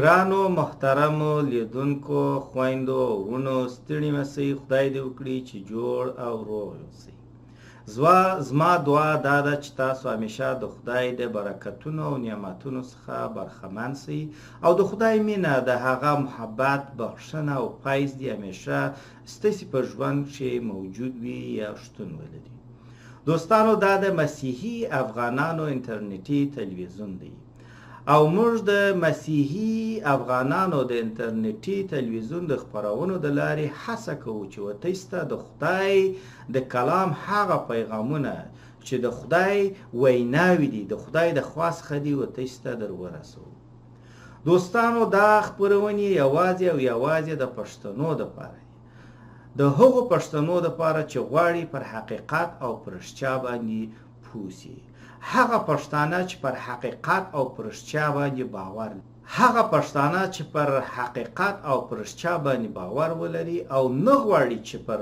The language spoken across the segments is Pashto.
ګرانو محترمو لیدونکو خویندو ورونو ستړي مسئ خدای دې وکړي چې جوړ او روغ اوسئ. زما دعا دا ده چې تاسو همیشه د خدای د برکتونو او نعمتونو څخه برخمن سئ او د خدای مینه د هغه محبت بخښنه او فیض دې همیشه ستاسې په ژوند کښې موجود وي یا شتون ولري. دوستانو دا د مسیحي افغانانو انټرنیټي تلویزیون دی او موږ د مسیحي افغانانو د انټرنیټي تلویزیون د خپرونو د لارې هڅه کوو چې تاسو ته د خدای د کلام هغه پیغامونه چې د خدای ویناوې دي د خدای د خوا څخه دي تاسو ته در ورسوو. دوستانو دا خپرونې یوازې د پښتنو دپاره د هغو پښتنو دپاره چې غواړي پر حقیقت او پر رښتیا باندې پوه سي. هغه پښتانه چې پر حقیقت او پر رښتیا باندې باور ولري او نه غواړي چې پر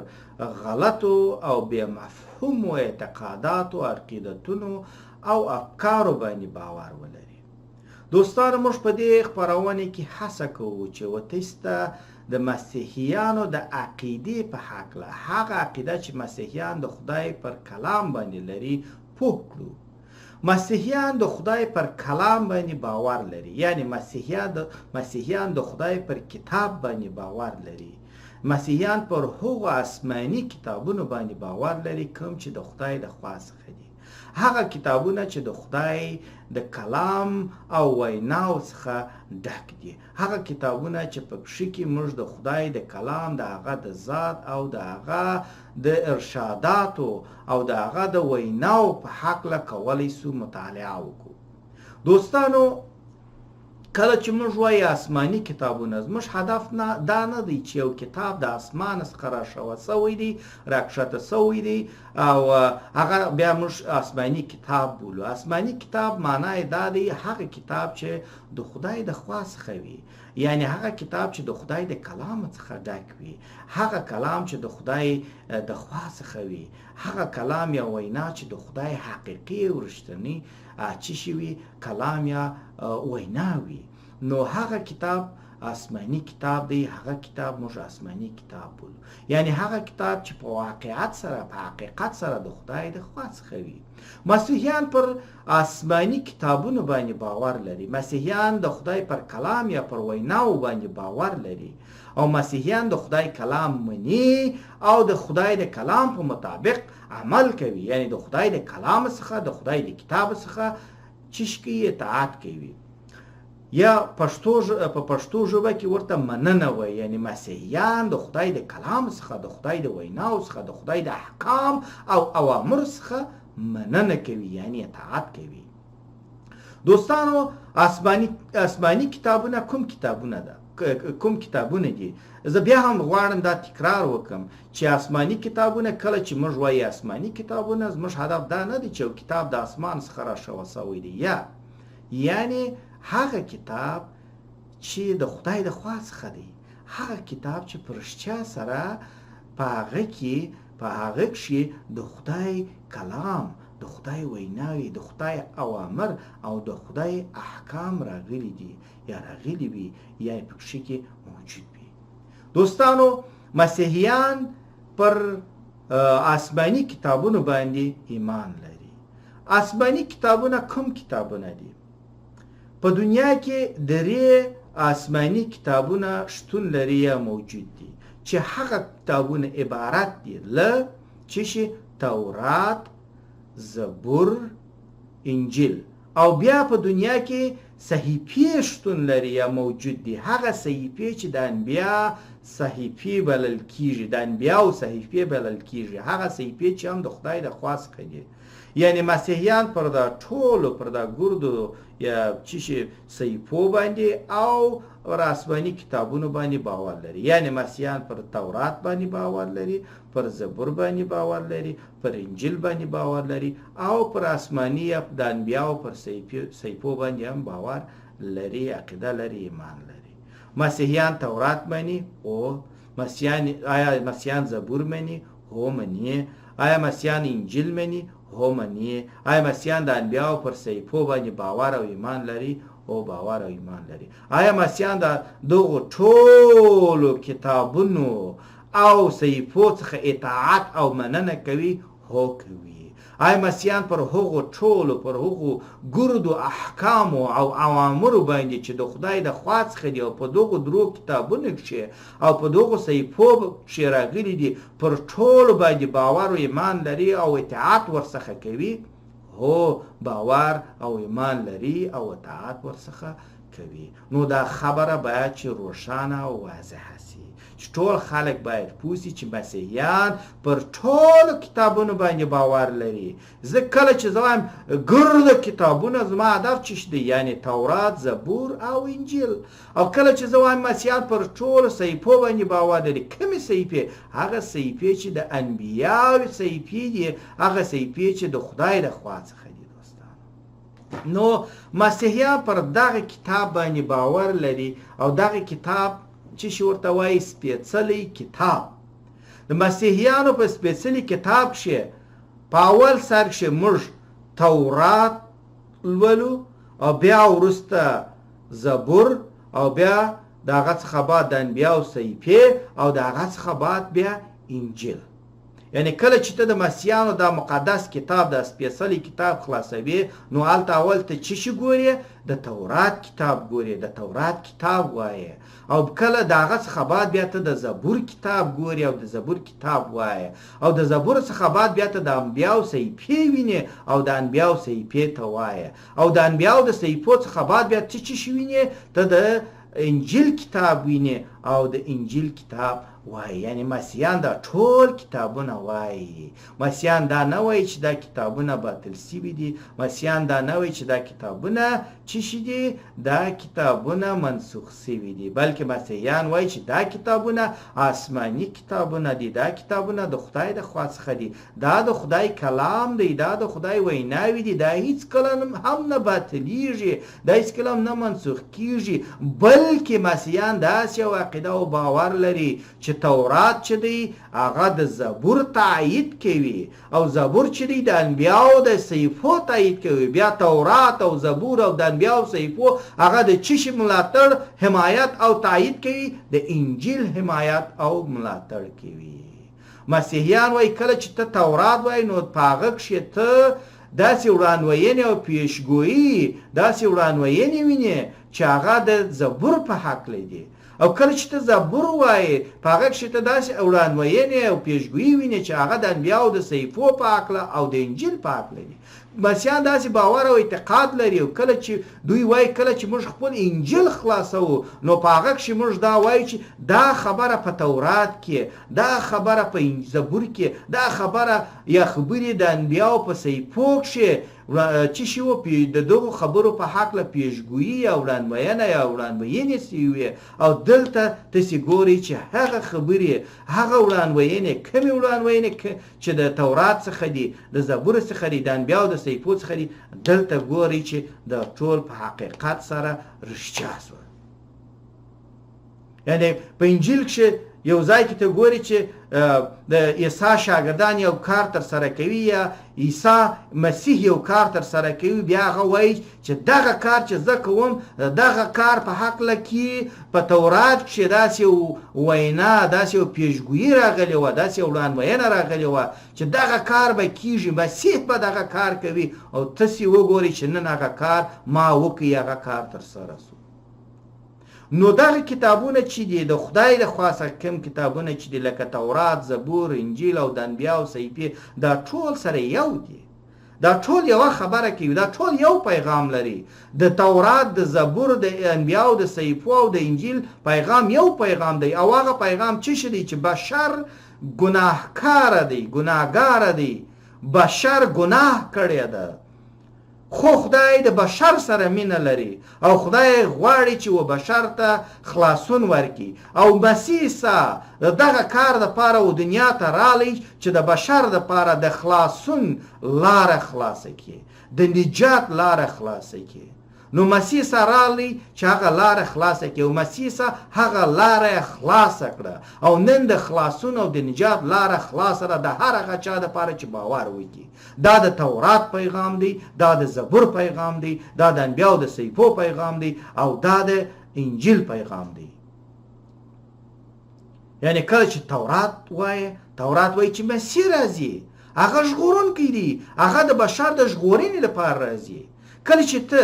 غلطو او بې مفهومو اعتقاداتو عقیدتونو او افکارو باندې باور ولري. دوستانو موږ په دې خپرونې کې هڅه کوو چې تاسو ته د مسیحیانو د عقیدې په هکله هغه عقیده چې مسیحیان د خدای پر کلام باندې لري پوه کړو. مسیحیان د خدای پر کلام باندې باور لري، یعنی مسیحیان د خدای پر کتاب باندې باور لري. مسیحیان پر هغو آسماني کتابونو باندې باور لري کوم چې د خدای د خوا څخه دي. هغه کتابونه چې د خدای د کلام او ویناو څخه ډک دي. هغه کتابونه چې په کښې کې موږ د خدای د کلام د هغه د ذات او د هغه د ارشاداتو او د هغه د ویناو په هکله کولی سو مطالعه وکړو. دوستانو کله چې موږ وایو آسماني کتابونه زموږ هدف دا نه دی چې یو کتاب د اسمان څخه راښوه سوی دی راکښته سوی دی او هغه بیا موږ آسماني کتاب بولو. آسماني کتاب معنا یې دا دی هغه کتاب چې د خدای د خوا څخه وي، یعنی هغه کتاب چې د خدای د کلام څخه ډک وي، هغه کلام چې د خدای د خوا څخه وي، هغه کلام یا وینا چې د خدای حقیقي او رښتینی چې شوي کلام یا وینا وي، نو هغه کتاب آسماني کتاب دی. هغه کتاب موږ آسماني کتاب بولو، یعنی هغه کتاب چې په واقعیت سره په حقیقت سره د خدای د خوا څخه وي. مسیحیان پر آسماني کتابونو باندې باور لري، مسیحیان د خدای پر کلام یا پر ویناو باندې باور لري او مسیحیان د خدای کلام مني او د خدای د کلام په مطابق عمل کوي، یعنی د خدای د کلام څخه د خدای د کتاب څخه چشکی اطاعت کوي. یا په پښتو ژبه کې ورته مننه وایي، یعنی مسیحیان د خدای د کلام څخه د خدای د ویناو څخه د خدای د احکام او اوامر څخه مننه کوي، یعنی اطاعت کوي. دوستانو آسماني کتابونه کوم کتابونه دي؟ زه بیا هم غواړم دا تکرار وکم چې آسماني کتابونه کله چې موږ وایي آسماني کتابونه زموږ هدف دا نه دی چې یو کتاب د اسمان څخه راښوه سوی دی، یعنی هغه کتاب چې د خدای د خوا څخه دی، هغه کتاب چې په رښتیا سره په هغه کښې د خدای کلام، د خدای ویناوې، د خدای اوامر او د خدای احکام راغلي دي یا راغلي وي یا په کښې کې موجود وي. دوستانو مسیحیان پر آسماني کتابونو باندې ایمان لري. آسماني کتابونه کوم کتابونه دي؟ په دنیا کې درې آسماني کتابونه شتون لري یا موجود دي چې هغه کتابونه عبارت دي له تورات، زبور، انجیل. او بیا په دنیا کې صحیفې شتون لري یا موجود دي. هغه صحیفې چې د انبیا صحیفې بلل کیږي، د انبیاو صحیفې بلل کیږي، هغه صحیفې چې هم د خدای د خوا څخه دي. یعنی مسیحیان پر دا ټولو پر دا ګردو یا صحیفو باندې او پر آسماني کتابونو باندې باور لري. یعنی مسیحیان پر تورات باندې باور لري، پر زبور باندې باور لري، پر انجیل باندې باور لري او پر آسماني یا د انبیاو پر صحیفو باندې هم باور لري، عقیده لري، ایمان لري. مسیحیان تورات مني او آیا مسیحیان زبور مني؟ هو مني. آیا مسیحیان انجیل مني؟ هو مني. آیا مسیحیان د انبیاو پر صحیفو باندې باور او ایمان لري؟ او باور او ایمان لري. آیا مسیحیان د دغو ټولو کتابونو او صحیفو څخه اطاعت او مننه کوي؟ هو کوي. آیا مسیحیان پر هغو ټولو پر هغو ګردو احکامو او اوامرو باندې چې د خدای د خوا څخه دي او په دغو درو کتابونو کښې او په دغو صحیفو کښې راغلي دي پر ټولو باندې باور او ایمان لري او اطاعت ورڅخه کوي؟ هو، باور او ایمان لري او اطاعت ورڅخه کوي. نو دا خبره باید چې روښانه او واضحه سي چې ټول خلک باید پوه سي چې مسیحیان پر ټولو کتابونو باندې باور لري. زه کله چې زه وایم ګرده کتابونه، زما هدف چې دی یعنی تورات، زبور او انجیل. او کله چې زه وایم مسیحیان پر ټولو صحیفو باندې باور لري، کومې صحیفې؟ هغه صحیفې چې د انبیاو صحیفې دي، هغه صحیفې چې د خدای د خوا څخه دي. نو مسیحیان پر دغه کتاب باندې باور لري او دغه کتاب چې شي ورته وایي سپېڅلی کتاب. د مسیحیانو په سپېڅلي کتاب کښې په اول سر کښې موږ تورات لولو او بیا وروسته زبور او بیا د هغه څخه بعد د انبیاو صحیفې او د هغه څخه بعد بیا انجیل. یعنی کله چې ته د مسیحیانو دا مقدس کتاب د سپېڅلي کتاب خلاصوي، نو هلته اول ته څه شي ګورې؟ د تورات کتاب ګورې، د تورات کتاب وایې. او کله د هغه څخه بعد بیا ته د زبور کتاب ګورې او د زبور کتاب وایې. او د زبور څخه بعد بیا ته د انبیاو صحیفې وینې او د انبیاو صحیفې ته وایې. او د انبیاو د صحیفو څخه بعد بیا ته څه شي وینې؟ ته د انجیل کتاب وینې او د انجیل کتاب وایي. یعنی مسیحیان دا ټول کتابونه وایي. مسیحیان دا نه وایي چې دا کتابونه باطل سوي دي. مسیحیان دا نه وایي چې دا کتابونه څه شي دي؟ دا کتابونه منسوخ سوي دي. بلکې مسیحیان وایي چې دا کتابونه آسماني کتابونه دي، دا کتابونه د خدای د خوا څخه دي، دا د خدای کلام دی، دا د خدای ویناوي دي، دا هیڅ کله هم نه باطلیږي، دا هیڅ کله هم نه منسوخ کیږي. بلکې مسیحیان داسې یو عقیده او باور لري چې تورات چې دی هغه د زبور تایید کوي او زبور چې دی د انبیاو د صحیفو تایید کوي. بیا تورات او زبور او د انبیاو صحیفو هغه د چی شي ملاتړ، حمایت او تایید کوي؟ د انجیل حمایت او ملاتړ کوي. مسیحیان وایي کله چې ته تورات وایي نو په هغه کښې ته داسې وړاندوینې او پیشګویي، داسې وړاندوینې وینې چې هغه د زبور په هکله دي. او کله چې ته زبور وایې په هغه کښې ته داسې وړاندوینې او پیشګویي وینې چې هغه د انبیاو د صحیفو په هکله او د انجیل په هکله دي. مسیحیان داسې باور او اعتقاد لري. او کله چې دوی وایي کله چې موږ خپل انجیل خلاصوو نو په هغه کښې موږ دا وایو چې دا خبره په تورات کې، دا خبره په زبور کې، دا خبره یا خبرې د انبیاو په صحیفو کښې چې شي و د دغو خبرو په هکله پیشګویي او وړاندوینه یا وړاندوینې سوي. او دلته تاسې ګورئ چې هغه خبرې، هغه وړاندوینې، کومې وړاندوینې چې د تورات څخه دي، د زبور څخه دي، د انبیاو د صحیفو څخه دي، دلته ګورئ چې د ټول په حقیقت سره رښتیا شول. یعنی په انجیل کښې یو ځای کې ته ګوري چې د عیسی شاګردان یو کار تر سره کوي یا عیسی مسیح یو کار تر سره کوي، بیا هغه وایي چې دغه کار چې زه کوم دغه کار په هکله کې په تورات کښې داسې وینا، داسې پیشګویي راغلې وه، داسې وړاندوینه راغلې وه چې دغه کار به کیږي، مسیح به دغه کار کوي. او تاسې وګورئ چې نن هغه کار ما وکړي، هغه کار تر سره سو. نو دغه کتابونه چې دي د خدای د خوا څخه کوم کتابونه چې دي لکه تورات، زبور، انجیل او د انبیاو صحیفې، دا ټول سره یو دي. دا ټول یوه خبره کوي، دا ټول یو پیغام لري. د تورات، د زبور، د انبیاو د صحیفو او د انجیل پیغام یو پیغام دی. او هغه پیغام څه شی دی؟ چې بشر ګناهکاره دی، ګناهګاره دی، بشر ګناه کړی ده. خو خدای د بشر سره مینه لري او خدای غواړي چې و بشر ته خلاصون ورکړي. او مسیح عیسی دغه کار دپاره و دنیا ته رالی چې د بشر دپاره د خلاصون لاره خلاصه کړي، د نجات لاره خلاصه کړي. نو مسیح سره راغلی چې هغه لاره خلاصه کړي او مسیح سره هغه لاره خلاصه کړه او نن د خلاصون او د نجات لاره خلاصه ده د هر هغه چا دپاره چې باور وکړي. دا د تورات پیغام دی، دا د زبور پیغام دی، دا د انبیاو د صحیفو پیغام دی او دا د انجیل پیغام دی. یعنی کله چې تورات وایي چې مسیح راځي، هغه ژغورونکی دی، هغه د بشر د ژغورنې لپاره راځي. کله چې ته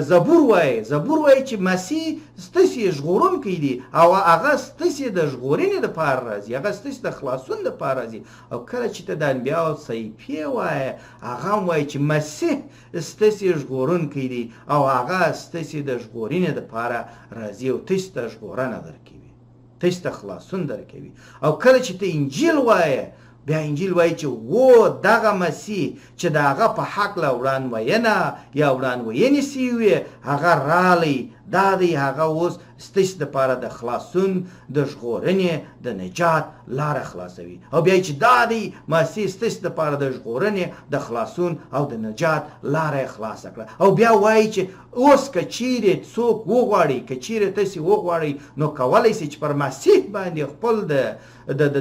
زبور وایي چې مسیح ستاسې ژغورونکی دی او هغه ستاسې د ژغورنې لپاره راځي، هغه ستاسې د خلاصون لپاره راځي. او کله چې ته د انبیاو صحیفې وایې، هغه هم وایي چې مسیح ستاسې ژغورونکی دی او هغه ستاسې د ژغورنې لپاره راځي او تاسې ته ژغورنه درکوي، تاسې ته خلاصون درکوي. او کله چې ته انجیل وایې، بیا انجیل وایي چې دغه مسیح چې د هغه په هکله وړاندوینه یا وړاندوینې سوي وې هغه رالی، دا دی هغه اوس ستاسې دپاره د خلاصون، د ژغورنې، د نجات لاره خلاصوي. او بیا چې دا دی مسیح ستاسې دپاره د ژغورنې، د خلاصون او د نجات لاره یې خلاصه کړه. او بیا وایي چې اوس که چیرې څوک وغواړي، که چیرې تاسې وغواړئ، نو کولی سئ چې پر مسیح باندې خپل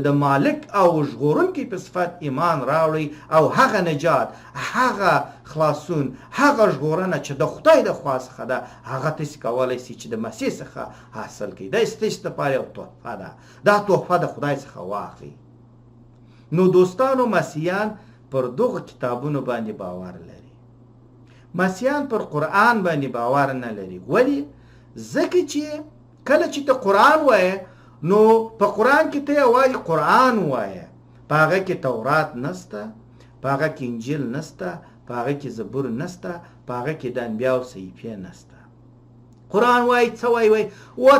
د مالک او ژغورونکي په صفت ایمان راوړئ او هغه نجات، هغه خلاصون، هغه ژغورنه چې د خدای د خوا څخه ده، هغه تاسې کولی سئ چې د مسیح څخه حاصل کړئ. دا ستاسې دپاره یو تحفه ده، دا تحفه د خدای څخه واخلئ. نو دوستانو، مسیحیان پر دغو کتابونو باندې باور لري. مسیحیان پر قرآن باندې باور نه لري. ولې؟ ځکه چې کله چې ته قرآن وایې، نو په قرآن کې ته یوازې قرآن وایې، په هغه کې تورات نسته، په هغه کې انجیل نسته، په هغه کې زبور نسته، په هغه کې د انبیاو صحیفې نسته. قرآن وایي څه وایي؟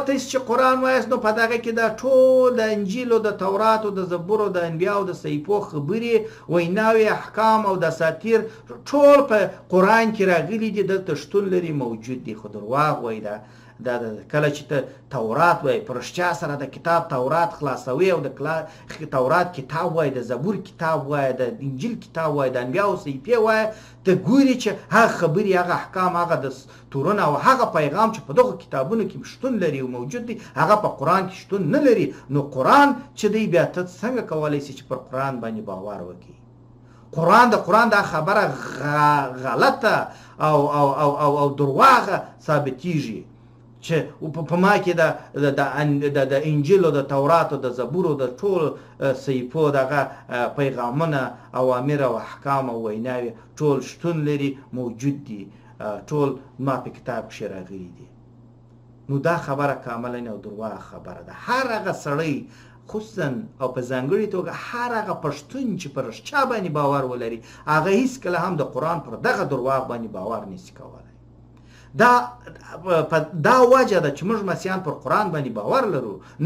تاسې چې قرآن وایاست، نو په دغه کې د ټول د انجیل او د تورات او د زبور او د انبیاو د صحیفو خبرې، ویناوې، احکام او د اساطیر ټول په قرآن کې راغلي دي، دلته شتون لري، موجود دي. خو درواغ وایي. دا کله چې ته تورات وایي، په رښتیا سره د کتاب تورات خلاصوي او د تورات کتاب وایي، د زبور کتاب وایي، د انجیل کتاب وایي، د انبیاو صحیفې وایي، ته ګوري چې هغه خبرې، هغه احکام، هغه دستورونه او هغه پیغام چې په دغو کتابونو کې شتون لري او موجود دی، هغه په قرآن کې شتون نه لري. نو قرآن چې دی، بیا ته څنګه کولی سې چې پر قرآن باندې باور وکړي؟ د قرآن دا خبره غلطه او درواغه ثابتېږي چې په ما کې د انجیل او د تورات او د زبور او د ټول صحیفو دغه پیغامونه، اوامر او احکام او ویناوې ټول شتون لري، موجود دي، ټول ما په کتاب کښې راغلي دي. نو دا خبره کاملا یو درواغ خبره ده. هر هغه سړی، خصوصا او په ځانګړې توګه هر هغه پښتون چې په رښتیا باندې باور ولري، هغه هیڅکله هم د قرآن پر دغه درواغ باندې باور نشي کولی. دا وجه ده چې موږ مسیحیان پر قرآن باندې باور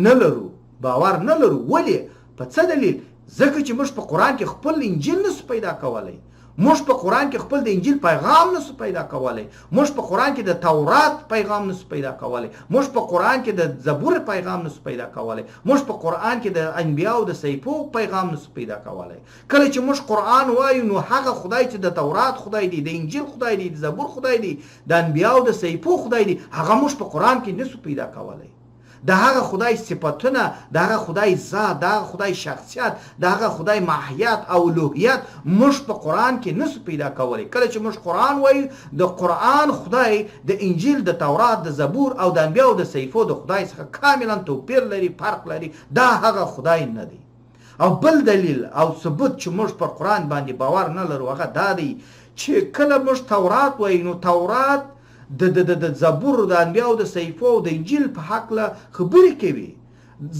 نه لرو. ولې؟ په څه دلیل؟ ځکه چې موږ په قرآن کې خپل انجیل نسو پیدا کولی، موږ په قرآن کې خپل د انجیل پیغام نسو پیدا کولی، موږ په قرآن کې د تورات پیغام نسو پیدا کولی، موږ په قرآن کې د زبور پیغام نسو پیدا کولی، موږ په قرآن کې د انبیاو د صحیفو پیغام نسو پیدا کولی. کله چې موږ قرآن وایو، نو هغه خدای چې د تورات خدای دی، د انجیل خدای دی، د زبور خدای دی، د انبیاو د صحیفو خدای دی، هغه موږ په قرآن کې نسو پیدا کولی. د هغه خدای صفتونه، د هغه خدای ذات، د هغه خدای شخصیت، د هغه خدای ماهیت او الوهیت موږ په قرآن کې نسو پیدا کولی. کله چې موږ قرآن وایو، د قرآن خدای د انجیل، د تورات، د زبور او د انبیاو د صحیفو د خدای څخه کاملا توپیر لري، فرق لري. دا هغه خدای نه دی. او بل دلیل او ثبوت چې موږ پر قرآن باندې باور نه لرو، هغه دا دی چې کله موږ تورات وایو، نو تورات د زبور، د انبیاو د صحیفو او د انجیل په هکله خبرې کوي.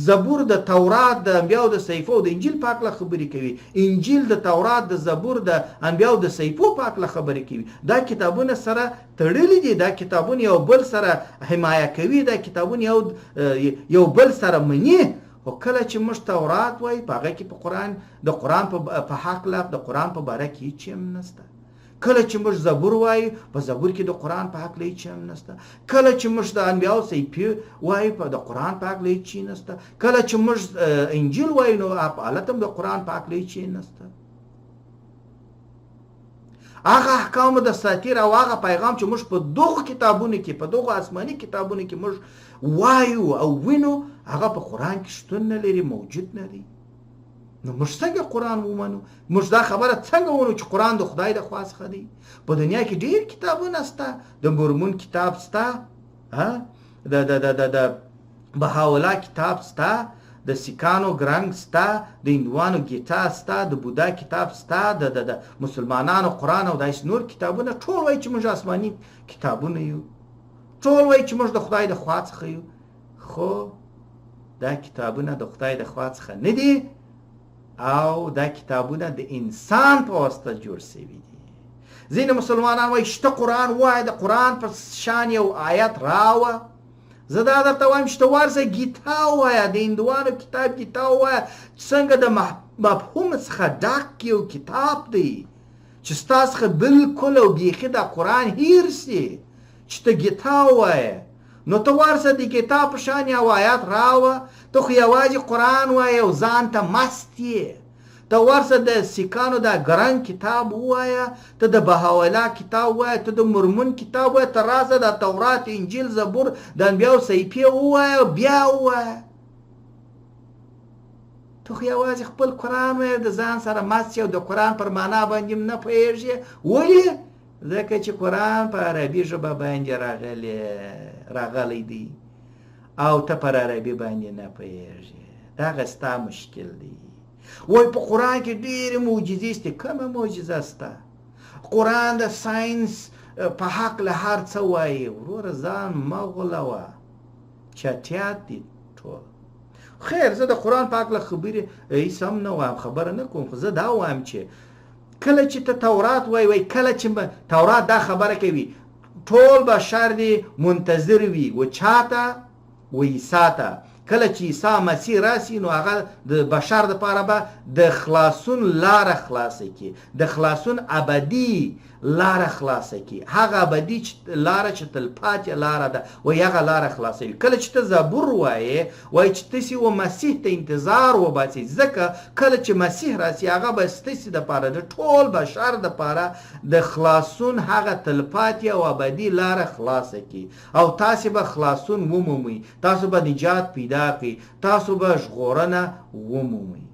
زبور د تورات، د انبیاو د صحیفو او د انجیل په هکله خبرې کوي. انجیل د تورات، د زبور، د انبیاو د صحیفو په هکله خبرې کوي. دا کتابونه سره تړلي دي، دا کتابونه یو بل سره حمایه کوي، دا کتابونه یو بل سره مني. خو کله چې موږ تورات وایي، په هغه کې د قرآن په هکله، د قرآن په باره کې هیڅ هم نشته. کله چې موږ زبور وایو، په زبور کې د قرآن په هکله هیڅ هم نشته. کله چې موږ د انبیاو صحیفې وایو، د قرآن په هکله هیڅ نشته. کله چې موږ انجیل وایو، نو په هلته هم د قرآن په هکله هیڅ نشته. هغه احکام د ساتیر او هغه پیغام چې موږ په دغه کتابونو کې په دغه آسماني کتابونو کې موږ وایو او وینو هغه په قرآن کې شتون نه لري، موجود نه دی. نو موږ څنګه قرآن ومنو؟ موږ دا خبره څنګه ومنو چې قرآن د خدای د خوا څخه دی؟ په دنیا کې ډېر کتابونه شته، د مورمون کتاب شته، د بهاءالله کتاب شته، د سیکانو ګرنګ شته، د هندوانو ګیتا شته، د بودا کتاب شته، د مسلمانانو قرآن او داسې نور کتابونه. ټول وایي چې موږ آسماني کتابونه یو، ټول وایي چې موږ د خدای د خوا څخه یو، خو دا کتابونه د خدای د خوا څخه نه دي او دا کتابونه د انسان په واسطه جوړ شوي دي. ځینې مسلمانان وایي شته قرآن وایه، د قرآن په شان یو آیت راوه. زه دا درته وایم چې ته ورځه ګیتا ووایه، د هندوانو کتاب ګیتا ووایه، څنګه د مفهوم څخه ډک یو کتاب دی چې ستا څخه بلکل او بیخي د قرآن هیر سي چې ته ګیتا ووایه. نو ته ورځه د ګیتا په شان یو آیت راوه، ته خو یوازې قرآن وایه او ځان ته مست یې. ته ورځه د سیکانو دا ګران کتاب ووایه، ته د بهاءالله کتاب ووایه، ته د مورمون کتاب ووایه، ته راځه د تورات انجیل زبور د انبیاو صحیفې ووایه، بیا ووایه. ته خو یوازې خپل قرآن وایه، د ځان سره مست یې او د قرآن پر معنا باندې نه پوهېږې. ولې؟ ځکه چې قرآن په عربي ژبه باندې راغلی دی او ته پر عربي باندې نه پوهېږې. دغه ستا مشکل دی. وای په قرآن کې ډېرې معجزې شته. کومه معجزه شته؟ قرآن د ساینس په هکله هر څه وایي. وروره ځان مه غولوه، چټیات دي ټول. خیر، زه د قرآن په هکله خبرې هېڅ هم نه وایم، خبره نه کوم، خو زه دا وایم چې کله چې ته تورات وایي، کله چې تورات دا خبره کوي ټول بشر دې منتظر وي و چاته؟ و عیسی ته. کله چې عیسی مسیح راسي نو هغه د بشر دپاره به د خلاصون لاره خلاصه کړي، د خلاصون ابدي لاره خلاصه کړي، هغه ابدي لاره چې تلپاتې لاره ده، وایي هغه لاره خلاصوي. کله چې ته زبور وایې، وایي چې تاسې و مسیح ته انتظار وباسئ، ځکه کله چې مسیح راسي هغه به ستاسې دپاره د ټول بشر دپاره د خلاصون هغه تلپاتې او ابدي لاره خلاصه کړي او تاسې به خلاصون ومومئ، تاسو به نجات پیدا کړئ، تاسو به ژغورنه ومومئ.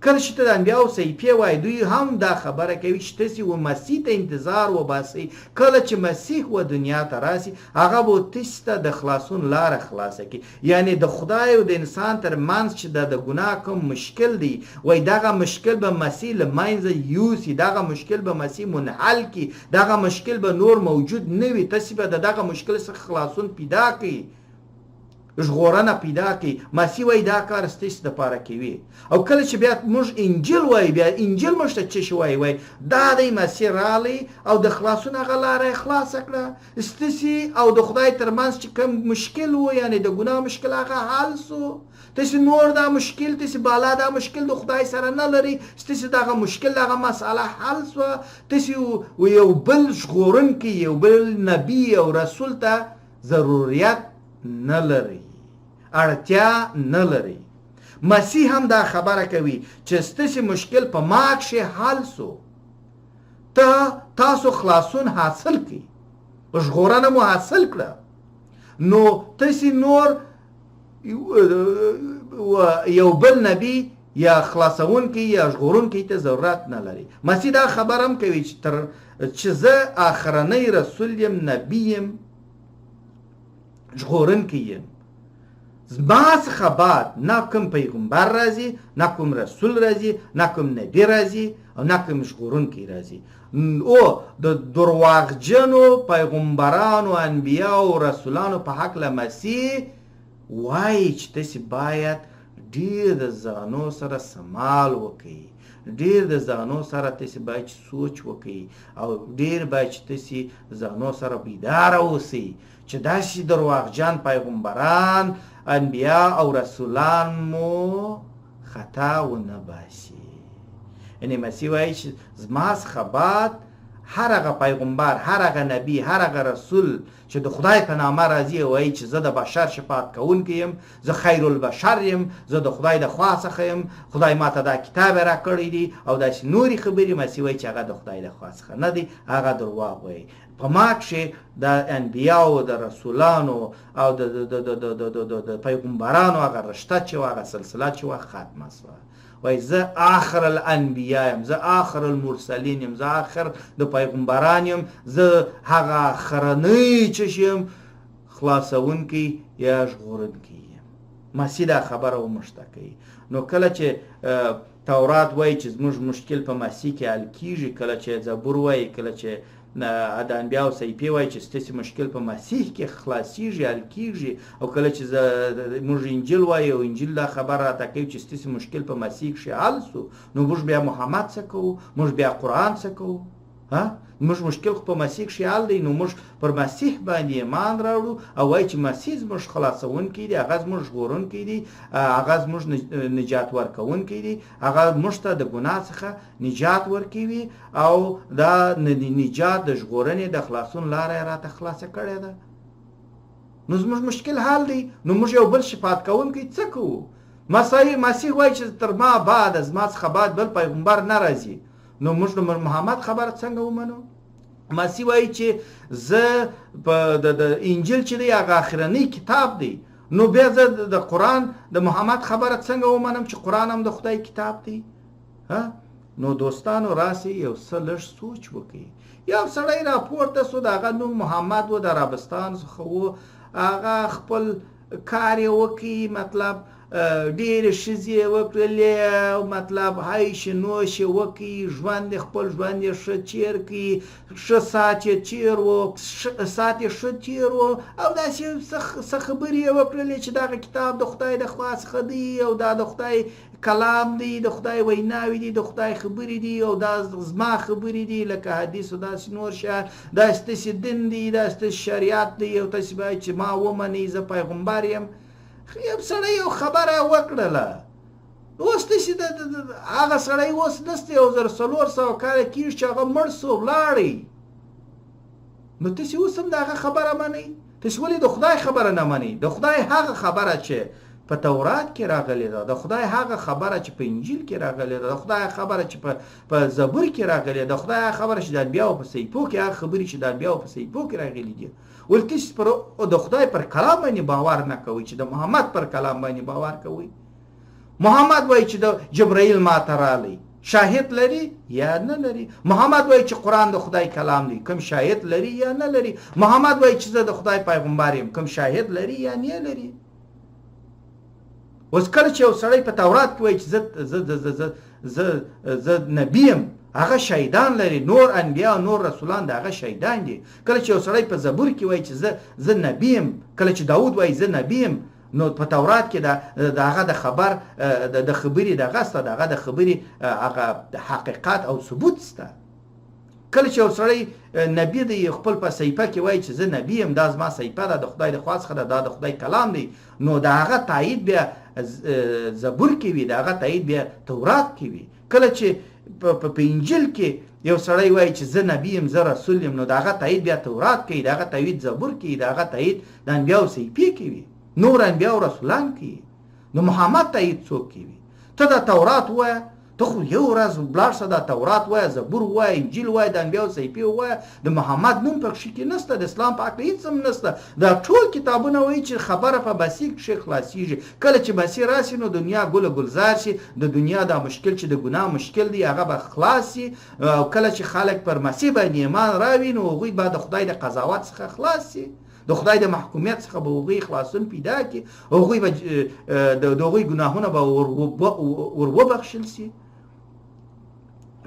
کله چې ته د انبیاو صحیفې وایي، دوی هم دا خبره کوي چې تاسې و مسیح ته انتظار وباسئ. کله چې مسیح و دنیا ته راسي هغه به تاسې ته د خلاصون لاره خلاصه کړي. یعنې د خدای او د انسان تر منځ چې د ګناه کوم مشکل دی، وایي دغه مشکل به مسیح له منځه یوسي، دغه مشکل به مسیح منحل کړي، دغه مشکل به نور موجود نه وي. تاسې به د دغه مشکل څخه خلاصون پیدا کړي، ژغورنه پیدا کړي. مسیح وایي دا کار ستاسې دپاره کوي. او کله چې بیا موږ انجیل وایي، بیا انجیل موږ ته څه شی وایي؟ دا دی مسیح راغلی او د خلاصون هغه لاره یې خلاصه کړه. ستاسې او د خدای تر منځ چې کوم مشکل و، یعنې د ګناه مشکل، هغه حل سو. تاسې نور دا مشکل، تاسې بالا دا مشکل د خدای سره نه لري، ستاسې دغه مشکل، دغه مسئله حل سوه. تاسې یو بل ژغورونکی، یو بل نبي او رسول ته ضرورت نه لري، اړتیا نه لري. مسیح هم دا خبره کوي چې ستاسې مشکل په ما کښې حل سو، تاسو خلاصون حاصل کړئ، ژغورنه مو حاصل کړه، نو تاسې نور یو بل نبی یا خلاصونکی یا ژغورونکی ته ضرورت نه لري. مسیح دا خبره هم کوي چې زه آخرنی رسول یم، نبی یم، ژغورونکی یم. زما څخه بعد نه کوم پیغمبر راځي، نه کوم رسول راځي، نه کوم نبی راځي او نه کوم ژغورونکی راځي. او د درواغجنو پیغمبرانو، انبیاو او رسولانو په هکله مسیح وایي چې تاسې باید ډېر د ځانو سره سمال وکړئ، ډېر د ځانو سره تاسې باید سوچ وکړئ او ډېر باید چې تاسې ځانو سره بیداره اوسئ چې داسې درواغجن پیغمبران، انبیا او رسولان مو خطا ونه باسي. یعنې مسیح وایي چې زما څخه بعد هر هغه پیغمبر، هر هغه نبی، هر هغه رسول چې د خدای په نامه راځي وایي چې زه د بشر شفاعت کوونکی یم، زه خیر البشر یم، زه د خدای د خوا څخه یم، خدای ماته دا کتاب راکړی دی او داسې نورې خبرې مسیح وایي چې هغه د خدای د خوا څخه نه دی، هغه درواغ وایي. په ما کښې د انبیاو، د رسولانو او د پیغمبرانو هغه رشته چې وه، هغه سلسله چې وه ختمه شوه. وای زه آخر الانبیاء یم، زه آخر المرسلین یم، زه آخر د پیغمبران یم، زه هغه آخرنی چې یم خلاصونکی یا ژغورونکی یم. مسیح دا خبره وموږ ته کوي. نو کله چې تورات وایي چې زموږ مشکل په مسیح کې حل کیږي، کله چې زبور وایي، کله چې د انبیاو صحیفې وایي چې ستاسې مشکل په مسیح کې خلاصیږي، حل کیږي، او کله چې موږ انجیل وایو او انجیل دا خبر راته کوي چې ستاسې مشکل په مسیح کښې حل سو، نو موږ بیا محمد څه کوو؟ موږ بیا قرآن څه کوو؟ موږ مشکل خو په مسیح کښې حل دی، نو موږ پر مسیح باندې ایمان راوړو او وایي چې مسیح زموږ خلاصونکی دی، هغه زموږ ژغورونکی دی، هغه زموږ نجات ورکوونکی دی، هغه موږ ته د ګناه څخه نجات ورکوي او دا نجات د ژغورنې د خلاصون لاره یې راته خلاصه کړې ده. نو زموږ مشکل حل دی، نو موږ یو بل شفاعت کوونکی څه کوو؟ مسیح وایي چې تر ما بعد، زما څخه بعد بل پیغمبر نه راځي، نو موږ د محمد خبره څنګه ومنو؟ مسیح وایي چې زه د انجیل چې دی هغه آخرنی کتاب دی، نو بیا زه د قرآن د محمد خبره څنګه ومنم چې قرآن هم د خدای کتاب دی؟ نو دوستانو راسي یو څه لږ سوچ وکړي. یو سړی راپورته سو، د هغه نوم محمد و، د عربستان څخه و، هغه خپل کار یې وکړي، مطلب ډېرې ښځې یې وکړلې، مطلب عیش نوش یې وکړي، ژوند خپل ژوند یې ښه تېر کړي، ښه ساعت یې تېر و، ساعت یې ښه تېر و، او داسې څه خبرې یې وکړلې چې دغه کتاب د خدای د خوا څخه دی او دا د خدای کلام دی، د خدای ویناوې دي، د خدای خبرې دي او دا زما خبرې دي، لکه حدیث او داسې نور شیان، دا ستاسې دین دی، دا ستاسې شریعت دی او تاسې باید چې ما ومنئ، زه پیغمبر یم. یو سړی یو خبره وکړله، اوس داسې هغه سړی اوس نسته، 1400 کاله کېږي چې هغه مړ سو، ولاړی. نو تاسې اوس هم د هغه خبره منئ؟ تاسې ولې د خدای خبره نه منئ؟ د خدای هغه خبره چې په تورات کې راغلې ده، د خدای هغه خبره چې په انجیل کې راغلې ده، د خدای خبره چې په زبور کې راغلې ده، د خدای هغه خبره چې د انبیاو په صحیفو کې، هغه خبرې چې د انبیاو په صحیفو کې راغلي دي. ولې تاسې د خدای پر کلام باندې باور نه کوئ چې د محمد پر کلام باندې باور کوئ؟ محمد وایي چې د جبرائیل ما ته راغلی، شاهد لري یا نه لري؟ محمد وایي چې قرآن د خدای کلام دی، کوم شاهد لري یا نه لري؟ محمد وایي چې زه د خدای پیغمبر یم، کوم شاهد لري یا نه لري؟ اوس کله چې یو سړی په تورات کې وایي چې زه نبی یم، هغه شهیدان لري، نور انبیا او نور رسولان د هغه شهیدان دي. کله چې یو سړی په زبور کې وایي چې زه نبی یم، کله چې داود وایي زه نبی یم، نو په تورات کې د هغه د خبر د خبرې دغه سته، د هغه د خبرې هغه حقیقت او ثبوت سته. کله چې یو سړی نبی دی، خپل په صحیفه کې وایي چې زه نبی یم، دا زما صحیفه ده، د خدای د خوا څخه ده، دا د خدای کلام دی، نو د هغه تایید بیا زبور کې وي، د هغه تایید بیا تورات کې وي. کله چې په انجیل کې یو سړی وایي چې زه نبی یم، زه رسول یم، نو د هغه تایید بیا تورات کوي، د هغه تایید زبور کوي، د هغه تایید د انبیاو صحیفې کوي، نور انبیاو رسولان کوي. نو محمد تایید څوک کوي؟ ته دا تورات وایه، ته خو یو ورځ ولاړ شه، دا تورات وایه، زبور وایه، انجیل وایه، د انبیاو صحیفې وایه، د محمد نوم پکښې کې نسته، د اسلام په هکله هېڅ هم نسته. دا ټول کتابونه وایي چې خبره په مسیح کښې خلاصېږي. کله چې مسیح راسي نو دنیا ګله ګلزار شي، د دنیا دا مشکل چې د ګناه مشکل دی هغه به خلاص شي، او کله چې خلک پر مسیح باندې ایمان راوړي نو هغوی به د خدای د قضاوت څخه خلاص شي، د خدای د محکومیت څخه به هغوی خلاصون پیدا کړي، هغوی به د هغوی ګناهونه به ور وبخښل شي.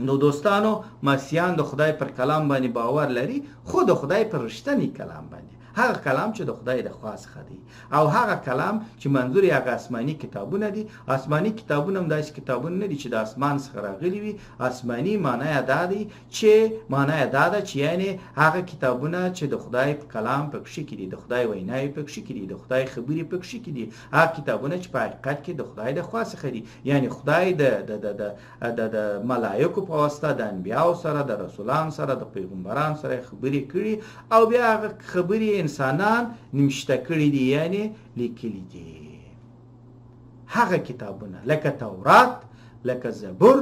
نو دوستانو، مسیحیان د خدای پر کلام باندې باور لري، خو د خدای پر رښتینی کلام باندې. هغه کلام چې د خدای د خوا څخه دی او هغه کلام چې منظور یې هغه آسماني کتابونه دي. آسماني کتابونه هم داسې کتابونه نه دي چې د اسمان څخه راغلي وي. آسماني معنی یې دا ده چې یعنې هغه کتابونه چې د خدای کلام پکښې کې دي، د خدای ویناوې پکښې کې دي، د خدای خبرې پکښې کې دي، هغه کتابونه چې په حقیقت کې د خدای د خوا څخه دي. یعنې خدای د ملایکو په واسطه د انبیاو سره، د رسولانو سره، د پیغمبرانو سره خبرې کړي او بیا هغه خبرې انسانان نمشته کړي دي، یعنې لیکلي دي. هغه کتابونه لکه تورات، لکه زبور،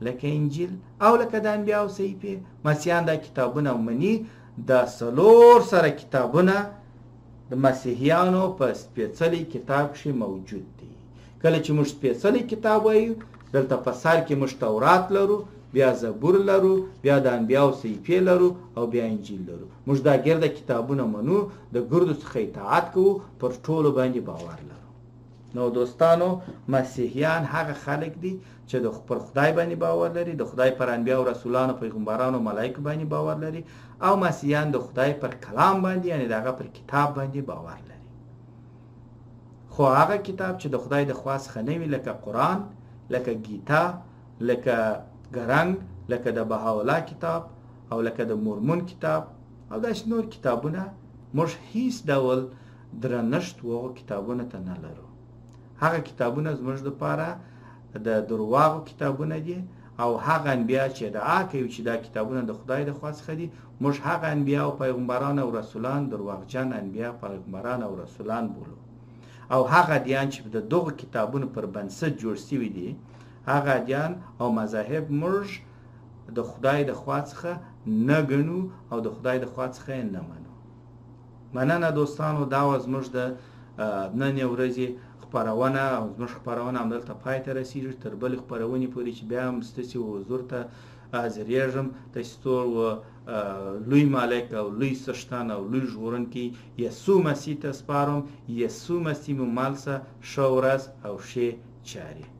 لکه انجیل او لکه د انبیاو صحیفې، مسیحیان دا کتابونه ومني. دا 4 سره کتابونه د مسیحیانو په سپېڅلي کتاب کښې موجود دي. کله چې موږ سپېڅلی کتاب وایو، دلته په سر کې موږ تورات لرو، بیا زبور لرو، بیا د انبیاو صحیفې لرو او بیا انجیل لرو. موږ دا ګرده کتابونه منو، د ګردو څخه اطاعت کوو، پر ټولو باندې باور لرو. نو دوستانو، مسیحیان هغه خلک دي چې پر خدای باندې باور لري، د خدای پر انبیاو، رسولانو، پیغمبرانو، ملایکو باندې باور لري، او مسیحیان د خدای پر کلام باندې، یعنی د هغه پر کتاب باندې باور لري. خو هغه کتاب چې د خدای د خوا څخه نه وي، لکه قرآن، لکه گیتا، لکه ګرنګ، لکه د بهاءالله کتاب او لکه د مورمون کتاب او داسې نور کتابونه، موږ هیڅ ډول درنښت هغو کتابونو ته نه لرو. هغه کتابونه زموږ دپاره د درواغو کتابونه دي او هغه انبیا چې ادعا کوي چې دا کتابونه د خدای د خوا څخه دي، موږ هغه انبیا او پیغمبران او رسولان درواغجن انبیا، پیغمبران او رسولان بولو. او هغه ادیان چې د دغو کتابونو پر بنسټ جوړ شوي دي، هغه ادیان او مذاهب موږ د خدای د خوا څخه نه ګڼو او د خدای د خوا څخه یې نه منو. مننه دوستانو، دا وه زموږ د نننۍ ورځې خپرونه او زموږ خپرونه همدلته پای ته رسېږي. تر بلې خپرونې پورې چې بیا هم ستاسې حضور ته حاضرېږم، تاسې ټول لوی مالک او لوی څښتن او لوی ژغورونکی یسوع مسیح ته سپارم. یسوع مسیح مو مل شه. ښه ورځ او ښې چارې.